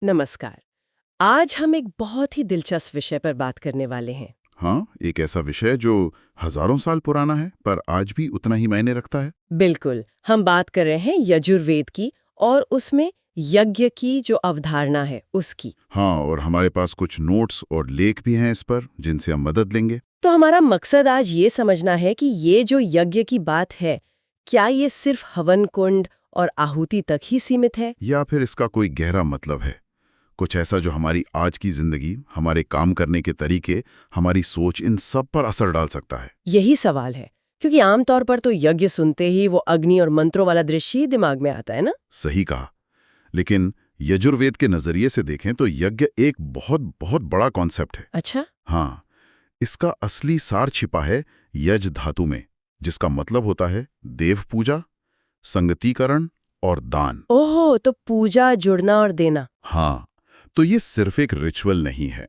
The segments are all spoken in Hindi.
नमस्कार। आज हम एक बहुत ही दिलचस्प विषय पर बात करने वाले हैं। हाँ, एक ऐसा विषय जो हजारों साल पुराना है पर आज भी उतना ही मायने रखता है। बिल्कुल, हम बात कर रहे हैं यजुर्वेद की और उसमें यज्ञ की जो अवधारणा है उसकी। हाँ, और हमारे पास कुछ नोट्स और लेख भी हैं इस पर जिनसे हम मदद लेंगे। तो हमारा मकसद आज ये समझना है कि ये जो यज्ञ की बात है, क्या ये सिर्फ हवन कुंड और आहुति तक ही सीमित है? या फिर इसका कोई गहरा मतलब है, कुछ ऐसा जो हमारी आज की जिंदगी, हमारे काम करने के तरीके, हमारी सोच, इन सब पर असर डाल सकता है। यही सवाल है, क्योंकि आमतौर पर तो यज्ञ सुनते ही वो अग्नि और मंत्रों वाला दृश्य ही दिमाग में आता है ना। सही कहा। लेकिन यजुर्वेद के नजरिए से देखें तो यज्ञ एक बहुत बहुत बड़ा कॉन्सेप्ट है। अच्छा। हाँ, इसका असली सार छिपा है यज धातु में, जिसका मतलब होता है देव पूजा, संगतीकरण और दान। ओहो, तो पूजा, जुड़ना और देना। हाँ, तो ये सिर्फ एक रिचुअल नहीं है,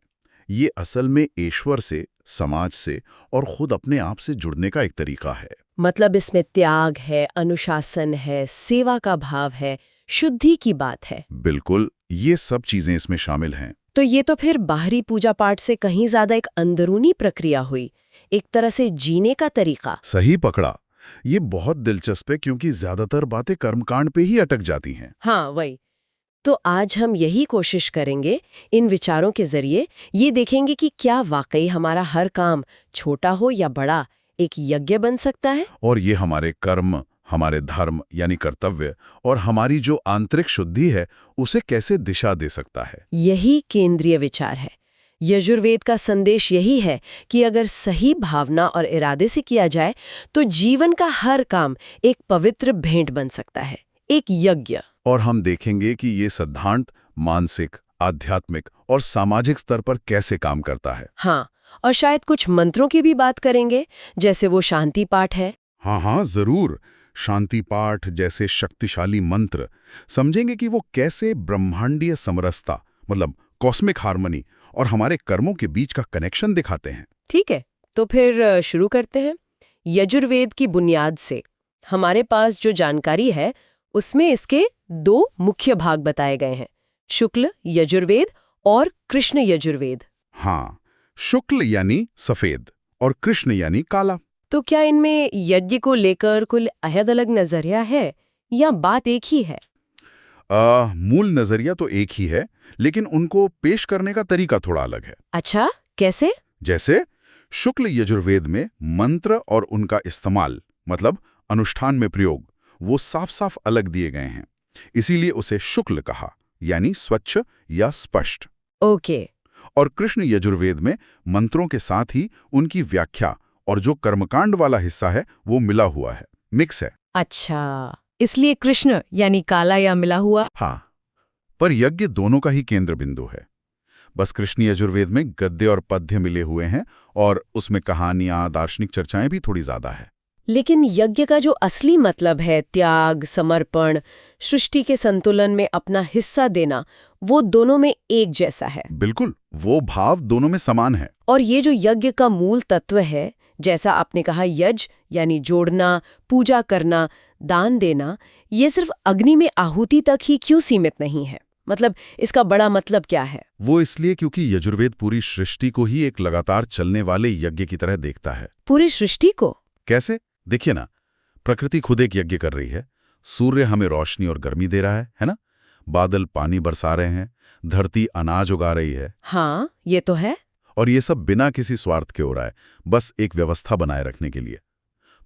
ये असल में ईश्वर से, समाज से और खुद अपने आप से जुड़ने का एक तरीका है। मतलब इसमें त्याग है, अनुशासन है, सेवा का भाव है, शुद्धि की बात है। बिल्कुल, ये सब चीजें इसमें शामिल हैं। तो ये तो फिर बाहरी पूजा पाठ से कहीं ज्यादा एक अंदरूनी प्रक्रिया हुई, एक तरह से जीने का तरीका। सही पकड़ा। ये बहुत दिलचस्प है क्योंकि ज्यादातर बातें कर्मकांड पे ही अटक जाती हैं। हाँ, वही। तो आज हम यही कोशिश करेंगे, इन विचारों के जरिए ये देखेंगे कि क्या वाकई हमारा हर काम, छोटा हो या बड़ा, एक यज्ञ बन सकता है। और ये हमारे कर्म, हमारे धर्म यानी कर्तव्य और हमारी जो आंतरिक शुद्धि है उसे कैसे दिशा दे सकता है। यही केंद्रीय विचार है। यजुर्वेद का संदेश यही है कि अगर सही भावना और इरादे से किया जाए तो जीवन का हर काम एक पवित्र भेंट बन सकता है, एक यज्ञ। और हम देखेंगे कि ये सिद्धांत मानसिक, आध्यात्मिक और सामाजिक स्तर पर कैसे काम करता है। हाँ, और शायद कुछ मंत्रों की भी बात करेंगे, जैसे वो शांति पाठ है। हाँ हाँ, जरूर। शांति पाठ जैसे शक्तिशाली मंत्र समझेंगे कि वो कैसे ब्रह्मांडीय समरसता, मतलब कॉस्मिक हार्मनी और हमारे कर्मों के बीच का कनेक्शन दिखाते हैं। ठीक है, तो फिर शुरू करते हैं। यजुर्वेद की बुनियाद से हमारे पास जो जानकारी है उसमें इसके दो मुख्य भाग बताए गए हैं, शुक्ल यजुर्वेद और कृष्ण यजुर्वेद। हाँ, शुक्ल यानी सफेद और कृष्ण यानी काला। तो क्या इनमें यज्ञ को लेकर कोई अहद अलग नजरिया है या बात एक ही है? मूल नजरिया तो एक ही है, लेकिन उनको पेश करने का तरीका थोड़ा अलग है। अच्छा, कैसे? जैसे शुक्ल यजुर्वेद में मंत्र और उनका इस्तेमाल, मतलब अनुष्ठान में प्रयोग, वो साफ साफ अलग दिए गए हैं। इसीलिए उसे शुक्ल कहा, यानी स्वच्छ या स्पष्ट। ओके। और कृष्ण यजुर्वेद में मंत्रों के साथ ही उनकी व्याख्या और जो कर्मकांड वाला हिस्सा है वो मिला हुआ है, मिक्स है। अच्छा, इसलिए कृष्ण यानी काला या मिला हुआ। हाँ, पर यज्ञ दोनों का ही केंद्र बिंदु है। बस कृष्ण यजुर्वेद में गद्य और पद्य मिले हुए हैं और उसमें कहानियां, दार्शनिक चर्चाएं भी थोड़ी ज्यादा है। लेकिन यज्ञ का जो असली मतलब है, त्याग, समर्पण, सृष्टि के संतुलन में अपना हिस्सा देना, वो दोनों में एक जैसा है। बिल्कुल, वो भाव दोनों में समान है। और ये जो यज्ञ का मूल तत्व है, जैसा आपने कहा, यज यानी जोड़ना, पूजा करना, दान देना, ये सिर्फ अग्नि में आहुति तक ही क्यों सीमित नहीं है? मतलब इसका बड़ा मतलब क्या है? वो इसलिए क्योंकि यजुर्वेद पूरी सृष्टि को ही एक लगातार चलने वाले यज्ञ की तरह देखता है। पूरी सृष्टि को? कैसे? देखिए ना, प्रकृति खुद एक यज्ञ कर रही है। सूर्य हमें रोशनी और गर्मी दे रहा है ना? बादल पानी बरसा रहे हैं, धरती अनाज उगा रही है। हाँ, ये तो है। और ये सब बिना किसी स्वार्थ के हो रहा है, बस एक व्यवस्था बनाए रखने के लिए।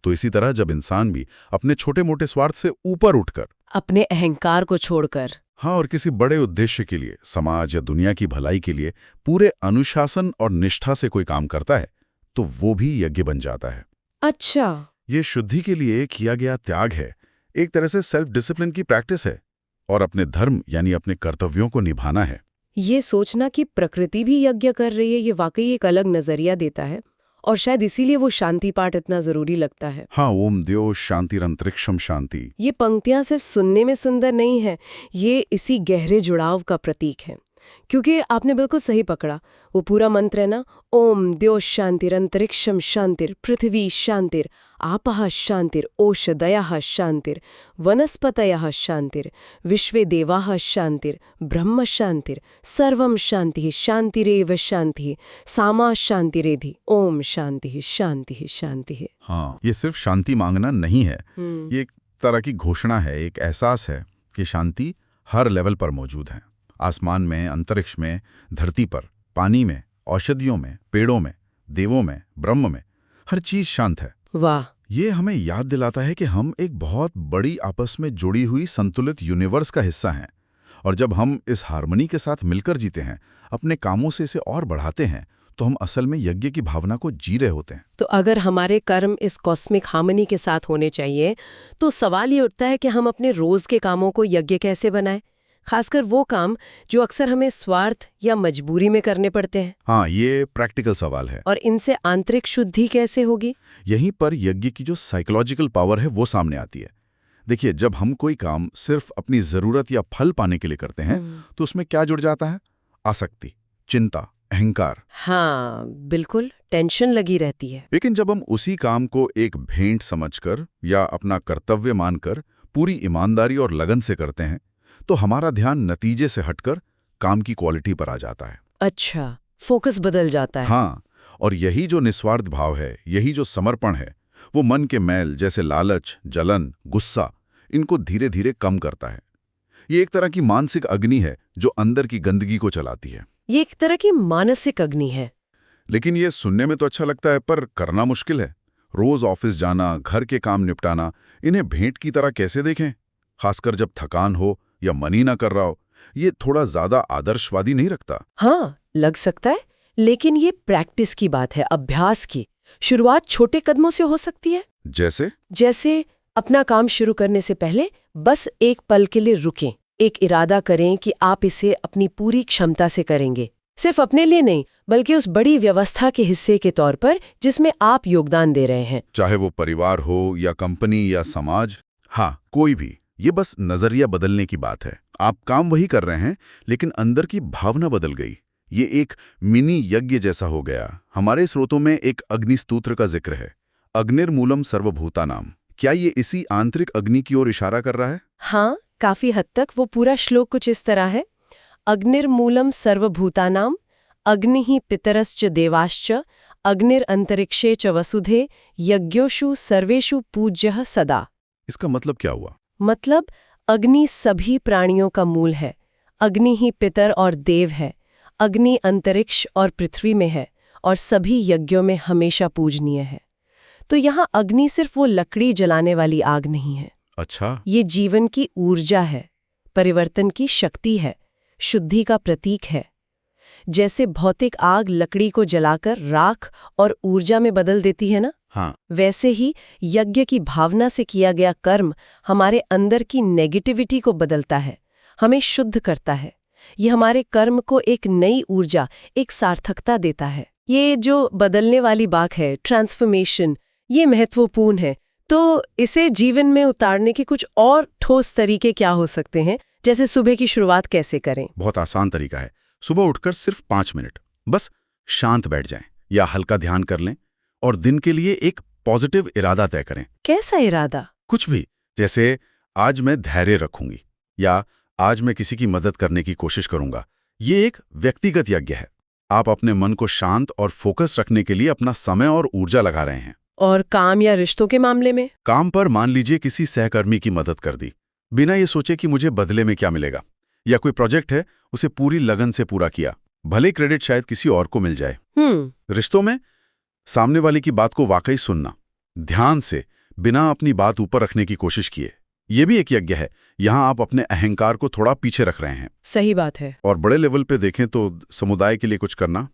तो इसी तरह जब इंसान भी अपने छोटे मोटे स्वार्थ से ऊपर उठकर, अपने अहंकार को छोड़कर, हाँ, और किसी बड़े उद्देश्य के लिए, समाज या दुनिया की भलाई के लिए पूरे अनुशासन और निष्ठा से कोई काम करता है, तो वो भी यज्ञ बन जाता है। अच्छा। ये शुद्धि के लिए किया गया त्याग है, एक तरह से सेल्फ डिसिप्लिन की प्रैक्टिस है, और अपने धर्म यानी अपने कर्तव्यों को निभाना है। ये सोचना कि प्रकृति भी यज्ञ कर रही है, ये वाकई एक अलग नजरिया देता है, और शायद इसीलिए वो शांति पाठ इतना जरूरी लगता है। हाँ, ओम द्यो शांतिरंतरिक्षम शांति। ये पंक्तियां सिर्फ सुनने में सुंदर नहीं है, ये इसी गहरे जुड़ाव का प्रतीक है। क्योंकि आपने बिल्कुल सही पकड़ा। वो पूरा मंत्र है ना, ओम द्यो शांतिर अंतरिक्षम शांतिर पृथ्वी शांतिर आपः शांतिर ओषधयः शांतिर वनस्पतयः शांतिर विश्वे देवाः शांतिर ब्रह्म शांतिर सर्वम शांतिः शांतिरेव शांतिः सामा शांतिरेधि ओम शांतिः शांतिः शांतिः। हाँ, ये सिर्फ शांति मांगना नहीं है, ये एक तरह की घोषणा है, एक एहसास है कि शांति हर लेवल पर मौजूद है। आसमान में, अंतरिक्ष में, धरती पर, पानी में, औषधियों में, पेड़ों में, देवों में, ब्रह्म में, हर चीज शांत है। वाह! ये हमें याद दिलाता है कि हम एक बहुत बड़ी आपस में जुड़ी हुई संतुलित यूनिवर्स का हिस्सा हैं, और जब हम इस हार्मनी के साथ मिलकर जीते हैं, अपने कामों से इसे और बढ़ाते हैं, तो हम असल में यज्ञ की भावना को जी रहे होते हैं। तो अगर हमारे कर्म इस कॉस्मिक हार्मनी के साथ होने चाहिए, तो सवाल ये उठता है कि हम अपने रोज के कामों को यज्ञ कैसे बनाएं, खासकर वो काम जो अक्सर हमें स्वार्थ या मजबूरी में करने पड़ते हैं। हाँ, ये प्रैक्टिकल सवाल है। और इनसे आंतरिक शुद्धि कैसे होगी? यहीं पर यज्ञ की जो साइकोलॉजिकल पावर है वो सामने आती है। देखिए, जब हम कोई काम सिर्फ अपनी जरूरत या फल पाने के लिए करते हैं, तो उसमें क्या जुड़ जाता है? आसक्ति, चिंता, अहंकार। हाँ, बिल्कुल, टेंशन लगी रहती है। लेकिन जब हम उसी काम को एक भेंट समझकर या अपना कर्तव्य मानकर पूरी ईमानदारी और लगन से करते हैं, तो हमारा ध्यान नतीजे से हटकर काम की क्वालिटी पर आ जाता है। अच्छा, फोकस बदल जाता है। हाँ, और यही जो निस्वार्थ भाव है, यही जो समर्पण है, वो मन के मैल जैसे लालच, जलन, गुस्सा, इनको धीरे धीरे कम करता है। ये एक तरह की मानसिक अग्नि है जो अंदर की गंदगी को चलाती है। ये एक तरह की मानसिक अग्नि है। लेकिन ये सुनने में तो अच्छा लगता है, पर करना मुश्किल है। रोज ऑफिस जाना, घर के काम निपटाना, इन्हें भेंट की तरह कैसे देखें? खासकर जब थकान हो या मन ही ना कर रहा हो, ये थोड़ा ज्यादा आदर्शवादी नहीं रखता? हाँ, लग सकता है, लेकिन ये प्रैक्टिस की बात है, अभ्यास की। शुरुआत छोटे कदमों से हो सकती है। जैसे अपना काम शुरू करने से पहले बस एक पल के लिए रुकें, एक इरादा करें कि आप इसे अपनी पूरी क्षमता से करेंगे, सिर्फ अपने लिए नहीं, बल्कि उस बड़ी व्यवस्था के हिस्से के तौर पर जिसमें आप योगदान दे रहे हैं। चाहे वो परिवार हो या कंपनी या समाज, हाँ, कोई भी। ये बस नजरिया बदलने की बात है। आप काम वही कर रहे हैं, लेकिन अंदर की भावना बदल गई। ये एक मिनी यज्ञ जैसा हो गया। हमारे स्रोतों में एक अग्नि स्तोत्र का जिक्र है, अग्निर्मूलम सर्वभूतानाम। क्या ये इसी आंतरिक अग्नि की ओर इशारा कर रहा है? हाँ, काफी हद तक। वो पूरा श्लोक कुछ इस तरह है, अग्निर्मूलम सर्वभूतानाम अग्निः पितरश्च देवाश्च अग्निरंतरिक्षे च वसुधे यज्ञोषु सर्वेषु पूज्यः सदा। इसका मतलब क्या हुआ? मतलब अग्नि सभी प्राणियों का मूल है, अग्नि ही पितर और देव है, अग्नि अंतरिक्ष और पृथ्वी में है और सभी यज्ञों में हमेशा पूजनीय है। तो यहाँ अग्नि सिर्फ वो लकड़ी जलाने वाली आग नहीं है। अच्छा, ये जीवन की ऊर्जा है, परिवर्तन की शक्ति है, शुद्धि का प्रतीक है। जैसे भौतिक आग लकड़ी को जलाकर राख और ऊर्जा में बदल देती है ना, हाँ, वैसे ही यज्ञ की भावना से किया गया कर्म हमारे अंदर की नेगेटिविटी को बदलता है, हमें शुद्ध करता है। ये हमारे कर्म को एक नई ऊर्जा, एक सार्थकता देता है। ये जो बदलने वाली बात है, ट्रांसफॉर्मेशन, ये महत्वपूर्ण है। तो इसे जीवन में उतारने के कुछ और ठोस तरीके क्या हो सकते हैं? जैसे सुबह की शुरुआत कैसे करें? बहुत आसान तरीका है। सुबह उठकर सिर्फ 5 मिनट बस शांत बैठ जाएं या हल्का ध्यान कर लें और दिन के लिए एक पॉजिटिव इरादा तय करें। कैसा इरादा? कुछ भी, जैसे आज मैं धैर्य रखूंगी या आज मैं किसी की मदद करने की कोशिश करूंगा। ये एक व्यक्तिगत यज्ञ है। आप अपने मन को शांत और फोकस रखने के लिए अपना समय और ऊर्जा लगा रहे हैं। और काम या रिश्तों के मामले में? काम पर मान लीजिए किसी सहकर्मी की मदद कर दी, बिना ये सोचे कि मुझे बदले में क्या मिलेगा, या कोई प्रोजेक्ट है उसे पूरी लगन से पूरा किया, भले क्रेडिट शायद किसी और को मिल जाए। रिश्तों में सामने वाले की बात को वाकई सुनना, ध्यान से, बिना अपनी बात ऊपर रखने की कोशिश किए, ये भी एक यज्ञ है। यहाँ आप अपने अहंकार को थोड़ा पीछे रख रहे हैं। सही बात है। और बड़े लेवल पे देखें तो समुदाय के लिए कुछ करना,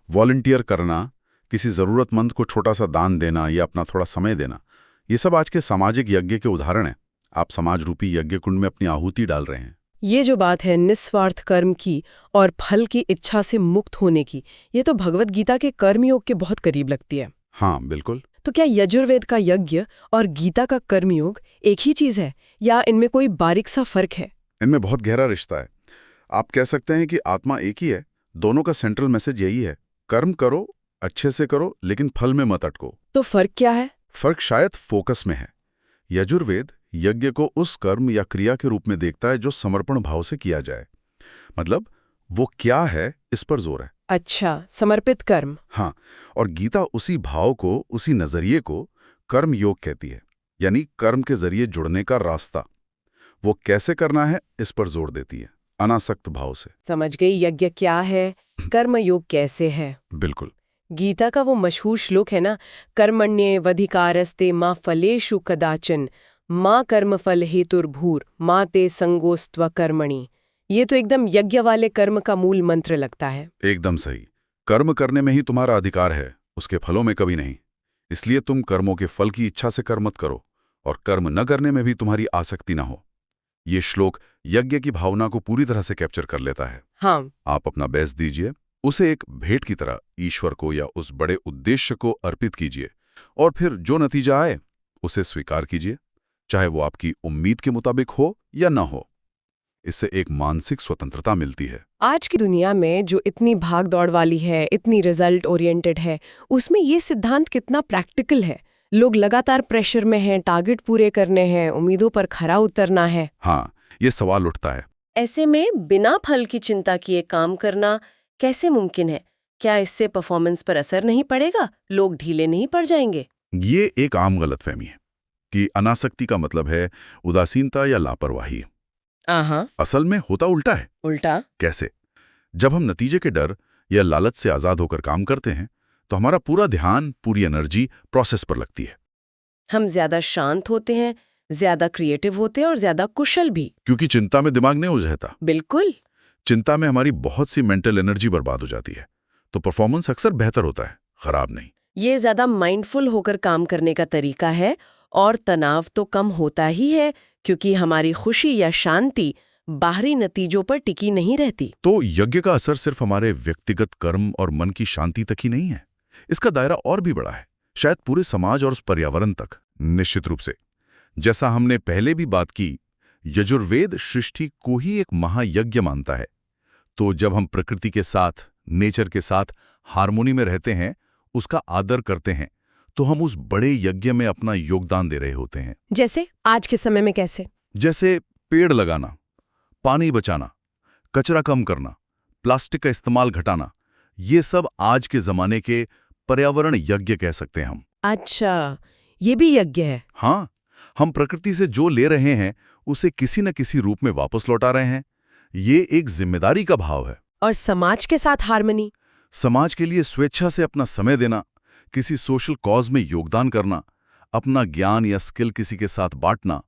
वॉलंटियर करना, किसी जरूरतमंद को छोटा सा दान देना या अपना थोड़ा समय देना, ये सब आज के सामाजिक यज्ञ के उदाहरण हैं। आप समाज रूपी यज्ञ कुंड में अपनी आहुति डाल रहे हैं। ये जो बात है निस्वार्थ कर्म की और फल की इच्छा से मुक्त होने की, ये तो भगवत गीता के कर्मयोग के बहुत करीब लगती है। हाँ, बिल्कुल। तो क्या यजुर्वेद का यज्ञ और गीता का कर्मयोग एक ही चीज है या इनमें कोई बारीक सा फर्क है? इनमें बहुत गहरा रिश्ता है। आप कह सकते हैं कि आत्मा एक ही है, दोनों का सेंट्रल मैसेज यही है, कर्म करो, अच्छे से करो, लेकिन फल में मत अटको। तो फर्क क्या है? फर्क शायद फोकस में है। यजुर्वेद यज्ञ को उस कर्म या क्रिया के रूप में देखता है जो समर्पण भाव से किया जाए। मतलब वो क्या है, इस पर जोर है। अच्छा, समर्पित कर्म। हाँ, और गीता उसी भाव को, उसी नजरिए को कर्म योग कहती है, यानी कर्म के जरिए जुड़ने का रास्ता। वो कैसे करना है, इस पर जोर देती है, अनासक्त भाव से। समझ गई, यज्ञ क्या है, कर्मयोग कैसे है। बिल्कुल। गीता का वो मशहूर श्लोक है ना, कर्मण्येवधिकारस्ते मां फलेषु कदाचन मां कर्मफल हेतुर्भूर मां ते संगोस्त्व कर्मणि। ये तो एकदम यज्ञ वाले कर्म का मूल मंत्र लगता है। एकदम सही। कर्म करने में ही तुम्हारा अधिकार है, उसके फलों में कभी नहीं। इसलिए तुम कर्मों के फल की इच्छा से कर्म मत करो, और कर्म न करने में भी तुम्हारी आसक्ति न हो। ये श्लोक यज्ञ की भावना को पूरी तरह से कैप्चर कर लेता है। हाँ। आप अपना बेस्ट दीजिए, उसे एक भेंट की तरह ईश्वर को या उस बड़े उद्देश्य को अर्पित कीजिए, और फिर जो नतीजा आए उसे स्वीकार कीजिए, चाहे वो आपकी उम्मीद के मुताबिक हो या ना हो। इससे एक मानसिक स्वतंत्रता मिलती है। आज की दुनिया में जो इतनी भाग दौड़ वाली है, इतनी रिजल्ट ओरिएंटेड है, उसमें ये सिद्धांत कितना प्रैक्टिकल है? लोग लगातार प्रेशर में हैं, टारगेट पूरे करने हैं, उम्मीदों पर खरा उतरना है। हाँ, ये सवाल उठता है। ऐसे में बिना फल की चिंता किए काम करना कैसे मुमकिन है? क्या इससे परफॉर्मेंस पर असर नहीं पड़ेगा? लोग ढीले नहीं पड़ जाएंगे? ये एक आम गलतफहमी है कि अनासक्ति का मतलब है उदासीनता या लापरवाही। असल में होता उल्टा है। उल्टा? कैसे? जब हम नतीजे के डर या लालच से आजाद होकर काम करते हैं, तो हमारा पूरा ध्यान, पूरी एनर्जी प्रोसेस पर लगती है। हम ज्यादा शांत होते हैं, ज्यादा क्रिएटिव होते हैं और ज्यादा कुशल भी। क्योंकि चिंता में दिमाग नहीं उलझता। बिल्कुल। चिंता में हमारी बहुत सी मेंटल एनर्जी बर्बाद हो जाती है, तो परफॉर्मेंस अक्सर बेहतर होता है, खराब नहीं। ये ज्यादा माइंडफुल होकर काम करने का तरीका है, और तनाव तो कम होता ही है, क्योंकि हमारी खुशी या शांति बाहरी नतीजों पर टिकी नहीं रहती। तो यज्ञ का असर सिर्फ हमारे व्यक्तिगत कर्म और मन की शांति तक ही नहीं है, इसका दायरा और भी बड़ा है, शायद पूरे समाज और उस पर्यावरण तक। निश्चित रूप से, जैसा हमने पहले भी बात की, यजुर्वेद सृष्टि को ही एक महायज्ञ मानता है। तो जब हम प्रकृति के साथ, नेचर के साथ हार्मोनी में रहते हैं, उसका आदर करते हैं, तो हम उस बड़े यज्ञ में अपना योगदान दे रहे होते हैं। जैसे आज के समय में कैसे? जैसे पेड़ लगाना, पानी बचाना, कचरा कम करना, प्लास्टिक का इस्तेमाल घटाना, ये सब आज के जमाने के पर्यावरण यज्ञ कह सकते हैं हम। अच्छा, ये भी यज्ञ है? हाँ, हम प्रकृति से जो ले रहे हैं उसे किसी न किसी रूप में वापस लौटा रहे हैं। ये एक जिम्मेदारी का भाव है। और समाज के साथ हार्मनी? समाज के लिए स्वेच्छा से अपना समय देना, किसी सोशल कॉज में योगदान करना, अपना ज्ञान या स्किल किसी के साथ बांटना,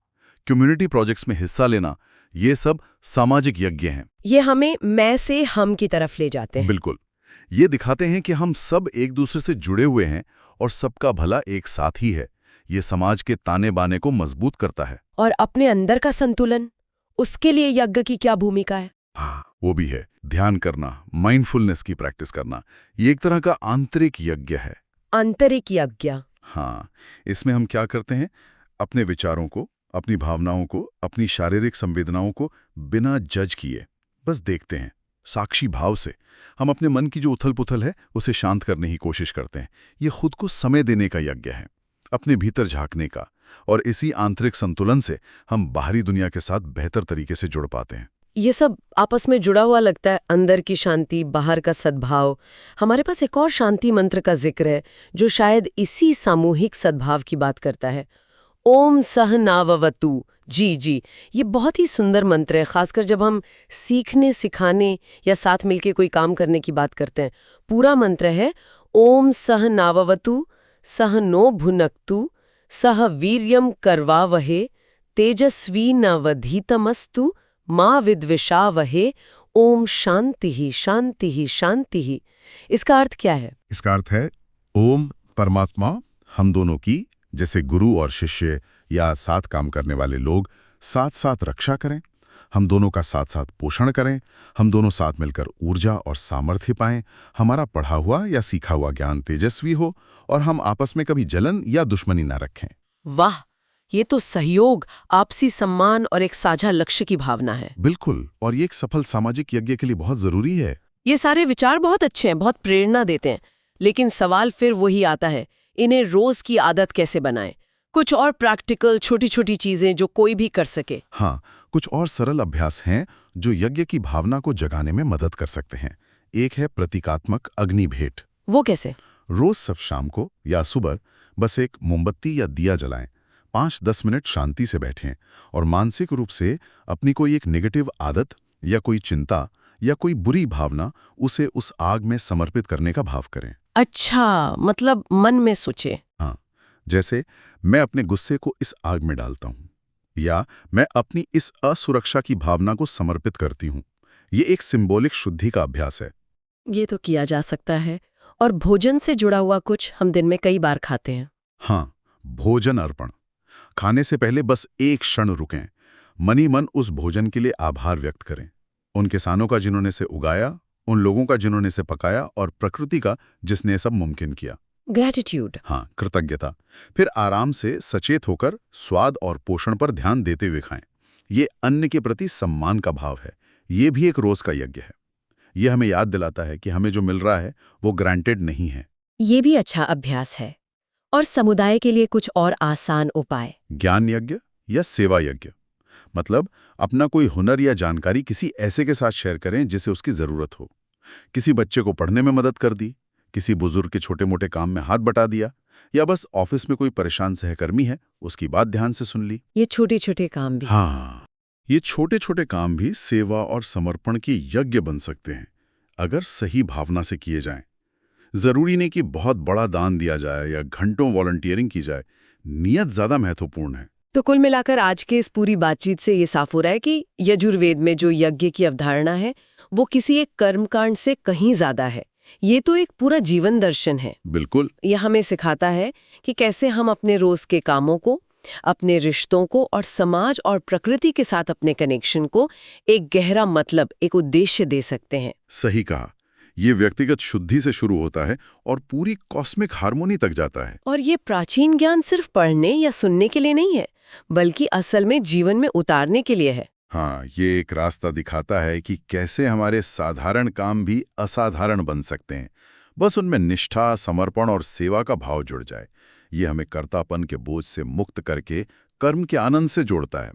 कम्युनिटी प्रोजेक्ट्स में हिस्सा लेना, ये सब सामाजिक यज्ञ हैं। ये हमें मैं से हम की तरफ ले जाते हैं। बिल्कुल। ये दिखाते हैं कि हम सब एक दूसरे से जुड़े हुए हैं और सबका भला एक साथ ही है। ये समाज के ताने बाने को मजबूत करता है। और अपने अंदर का संतुलन, उसके लिए यज्ञ की क्या भूमिका है? हाँ, वो भी है। ध्यान करना, माइंडफुलनेस की प्रैक्टिस करना, ये एक तरह का आंतरिक यज्ञ है। आंतरिक यज्ञ? हाँ, इसमें हम क्या करते हैं, अपने विचारों को, अपनी भावनाओं को, अपनी शारीरिक संवेदनाओं को बिना जज किए बस देखते हैं। साक्षी भाव से हम अपने मन की जो उथल पुथल है उसे शांत करने की कोशिश करते हैं। ये खुद को समय देने का यज्ञ है, अपने भीतर झांकने का, और इसी आंतरिक संतुलन से हम बाहरी दुनिया के साथ बेहतर तरीके से जुड़ पाते हैं। ये सब आपस में जुड़ा हुआ लगता है, अंदर की शांति, बाहर का सद्भाव। हमारे पास एक और शांति मंत्र का जिक्र है जो शायद इसी सामूहिक सद्भाव की बात करता है। ओम सहनाववतु। जी, ये बहुत ही सुंदर मंत्र है, खासकर जब हम सीखने, सिखाने या साथ मिलके कोई काम करने की बात करते हैं। पूरा मंत्र है ओम सहनाववतु सहनो भुनक्तु सह वीर्यम करवावहे तेजस्वीनवधीतमस्तु मां विद्विषावहे ओम शांति ही शांति ही शांति ही। इसका अर्थ क्या है? इसका अर्थ है ओम परमात्मा हम दोनों की, जैसे गुरु और शिष्य या साथ काम करने वाले लोग साथ साथ रक्षा करें, हम दोनों का साथ साथ पोषण करें, हम दोनों साथ मिलकर ऊर्जा और सामर्थ्य पाएं, हमारा पढ़ा हुआ या सीखा हुआ ज्ञान तेजस्वी हो, और हम आपस में कभी जलन या दुश्मनी न रखें। वाह, ये तो सहयोग, आपसी सम्मान और एक साझा लक्ष्य की भावना है। बिल्कुल, और ये एक सफल सामाजिक यज्ञ के लिए बहुत जरूरी है। ये सारे विचार बहुत अच्छे हैं, बहुत प्रेरणा देते हैं। लेकिन सवाल फिर वही आता है, इन्हें रोज की आदत कैसे बनाएं? कुछ और प्रैक्टिकल छोटी छोटी चीजें जो कोई भी कर सके। हाँ, कुछ और सरल अभ्यास हैं जो यज्ञ की भावना को जगाने में मदद कर सकते हैं। एक है प्रतीकात्मक अग्नि भेंट। वो कैसे? रोज सब शाम को या सुबह बस एक मोमबत्ती या दिया जलाएं, 5-10 मिनट शांति से बैठें और मानसिक रूप से अपनी कोई एक नेगेटिव आदत या कोई चिंता या कोई बुरी भावना उसे उस आग में समर्पित करने का भाव करें। अच्छा, मतलब मन में सोचे। हाँ, जैसे मैं अपने गुस्से को इस आग में डालता हूँ या मैं अपनी इस असुरक्षा की भावना को समर्पित करती हूँ। ये एक सिंबॉलिक शुद्धि का अभ्यास है। ये तो किया जा सकता है। और भोजन से जुड़ा हुआ कुछ हम दिन में कई बार खाते हैं। हाँ, भोजन अर्पण। खाने से पहले बस एक क्षण रुकें, मनी मन उस भोजन के लिए आभार व्यक्त करें। उन किसानों का जिन्होंने इसे उगाया, उन लोगों का जिन्होंने इसे पकाया और प्रकृति का जिसने सब मुमकिन किया। ग्रैटिट्यूड। हाँ, कृतज्ञता। फिर आराम से सचेत होकर स्वाद और पोषण पर ध्यान देते हुए खाएं। ये अन्न के प्रति सम्मान का भाव है। ये भी एक रोज का यज्ञ है। ये हमें याद दिलाता है कि हमें जो मिल रहा है वो ग्रांटेड नहीं है। ये भी अच्छा अभ्यास है। और समुदाय के लिए कुछ और आसान उपाय? ज्ञान यज्ञ या सेवा यज्ञ, मतलब अपना कोई हुनर या जानकारी किसी ऐसे के साथ शेयर करें जिसे उसकी जरूरत हो। किसी बच्चे को पढ़ने में मदद कर दी, किसी बुजुर्ग के छोटे मोटे काम में हाथ बटा दिया, या बस ऑफिस में कोई परेशान सहकर्मी है उसकी बात ध्यान से सुन ली। ये छोटे छोटे काम भी। हाँ, ये छोटे छोटे काम भी सेवा और समर्पण की यज्ञ बन सकते हैं अगर सही भावना से किए जाएं। जरूरी नहीं कि बहुत बड़ा दान दिया जाए या घंटों वॉलंटियरिंग की जाए। नियत ज्यादा महत्वपूर्ण है। तो कुल मिलाकर आज के इस पूरी बातचीत से ये साफ हो रहा है कि यजुर्वेद में जो यज्ञ की अवधारणा है वो किसी एक कर्मकांड से कहीं ज्यादा है। ये तो एक पूरा जीवन दर्शन है। बिल्कुल। यह हमें सिखाता है कि कैसे हम अपने रोज के कामों को, अपने रिश्तों को और समाज और प्रकृति के साथ अपने कनेक्शन को एक गहरा मतलब, एक उद्देश्य दे सकते हैं। सही कहा। ये व्यक्तिगत शुद्धि से शुरू होता है और पूरी कॉस्मिक हार्मोनी तक जाता है। और ये प्राचीन ज्ञान सिर्फ पढ़ने या सुनने के लिए नहीं है, बल्कि असल में जीवन में उतारने के लिए है। हाँ, ये एक रास्ता दिखाता है कि कैसे हमारे साधारण काम भी असाधारण बन सकते हैं, बस उनमें निष्ठा, समर्पण और सेवा का भाव जुड़ जाए। ये हमें कर्तापन के बोझ से मुक्त करके कर्म के आनंद से जोड़ता है।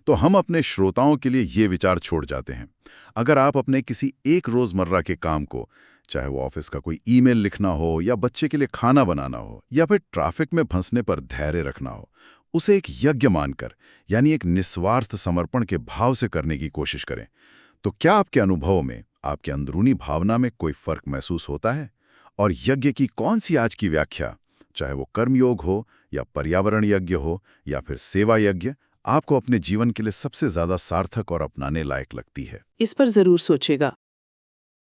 तो हम अपने श्रोताओं के लिए ये विचार छोड़ जाते हैं। अगर आप अपने किसी एक रोजमर्रा के काम को, चाहे वो ऑफिस का कोई ईमेल लिखना हो या बच्चे के लिए खाना बनाना हो या फिर ट्रैफिक में फंसने पर धैर्य रखना हो, उसे एक यज्ञ मानकर, यानी एक निस्वार्थ समर्पण के भाव से करने की कोशिश करें। तो क्या आपके अनुभव में, आपके अंदरूनी भावना में कोई फर्क महसूस होता है? और यज्ञ की कौन सी आज की व्याख्या, चाहे वो कर्मयोग हो या पर्यावरण यज्ञ हो या फिर सेवा यज्ञ, आपको अपने जीवन के लिए सबसे ज्यादा सार्थक और अपनाने लायक लगती है? इस पर जरूर सोचेगा।